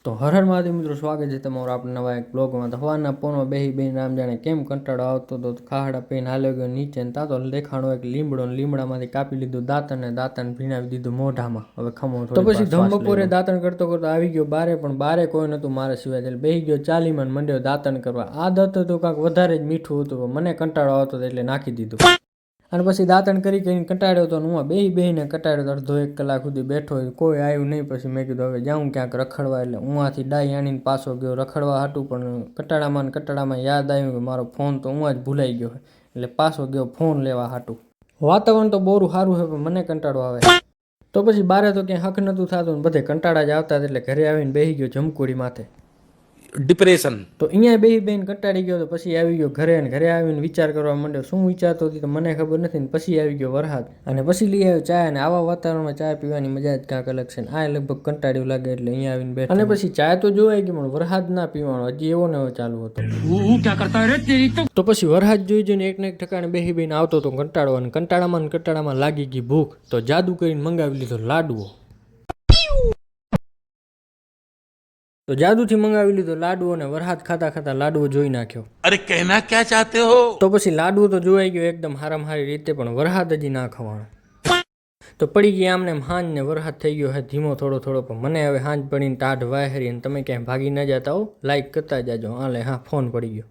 તો હર હર મહાદેવ મિત્રો, સ્વાગત છે તમારું આપણે નવા એક બ્લોગમાં। તો હવારના પોરમાં બેહી બેહીને રામ જાણે કેમ કંટાળો આવતો હતો, ખાહડા પીને હાલ્યો ગયો નીચે ને તાતો દેખાણો એક લીમડો ને લીમડામાંથી કાપી લીધું દાંતણ ને દાંતણ ભીનાવી દીધું મોઢામાં। હવે ખમો તો પછી ધમબપોરે દાંતણ કરતો કરતો આવી ગયો બારે, પણ બારે કોઈ નતું મારા સિવાય, એટલે બેહી ગયો ચાલીમાં મંડ્યો દાંતણ કરવા। આ દાંત તો કાંક વધારે જ મીઠું હતું, મને કંટાળો આવતો એટલે નાખી દીધું। અને પછી દાંતણ કરી કરીને કંટાળ્યો હતો, હું બેહીને કંટાળ્યો, અડધો 1 કલાક સુધી બેઠો, કોઈ આવ્યું નહીં। પછી મેં કીધું હવે જાઉં ક્યાંક રખડવા, એટલે ઉहाँથી ડાઈ આણીને પાછો ગયો રખડવા હાટું, પણ કંટાળામાં યાદ આવ્યું કે મારો ફોન તો ઉहाँ જ ભૂલાઈ ગયો, એટલે પાછો ગયો ફોન લેવા હાટું। વાતાવરણ તો બહુ સારું છે, પણ મને કંટાળો આવે। તો પછી બારે તો ક્યાંય હક નતું થતું, બધે કંટાળા જ આવતા, એટલે ઘરે આવીને બેહી ગયો જમકુડી માથે ડિપ્રેશન। તો અહીંયા બેહીને કંટાળી ગયો, તો પછી આવી ગયો ઘરે, ને ઘરે આવીને વિચાર કરવા માંડ્યો। શું વિચારતો હતો તો મને ખબર નથી, ને પછી આવી ગયો વરસાદ, અને પછી લઈ આવ્યો ચા। અને આવા વાતાવરણમાં ચા પીવાની મજા જ કાંઈક અલગ છે, ને આ લગભગ કંટાળ્યું લાગે એટલે અહીંયા આવીને બેઠો। અને પછી ચા તો જોવાઈ ગઈ, પણ વરસાદ ના પીવાનો હજી એવો ને એવો ચાલુ હતો। તો પછી વરસાદ જોઈને એક ને એક ઠકાણે બેહીને આવતો હતો કંટાળો, અને કંટાળામાં લાગી ગઈ ભૂખ, તો જાદુ કરીને મંગાવી લીધો લાડવો। તો જાદુથી મંગાવી લીધો લાડવો, ને વરસાદ ખાતા ખાતા લાડવો જોઈ નાખ્યો। અરે કહેના ક્યાં ચાહતે હો? તો પછી લાડવો તો જોવાઈ ગયો એકદમ હારામાં હારી રીતે, પણ વરસાદ હજી ના ખવાણો। તો પડી ગઈ આમને હાંજ, ને વરસાદ થઈ ગયો હે ધીમો થોડો, પણ મને હવે હાંજ પડીને ટાઢ વાહેરી, અને તમે ક્યાંય ભાગી ન જતા હો, લાઈક કરતા જાજો। હાલે હા, ફોન પડી ગયો।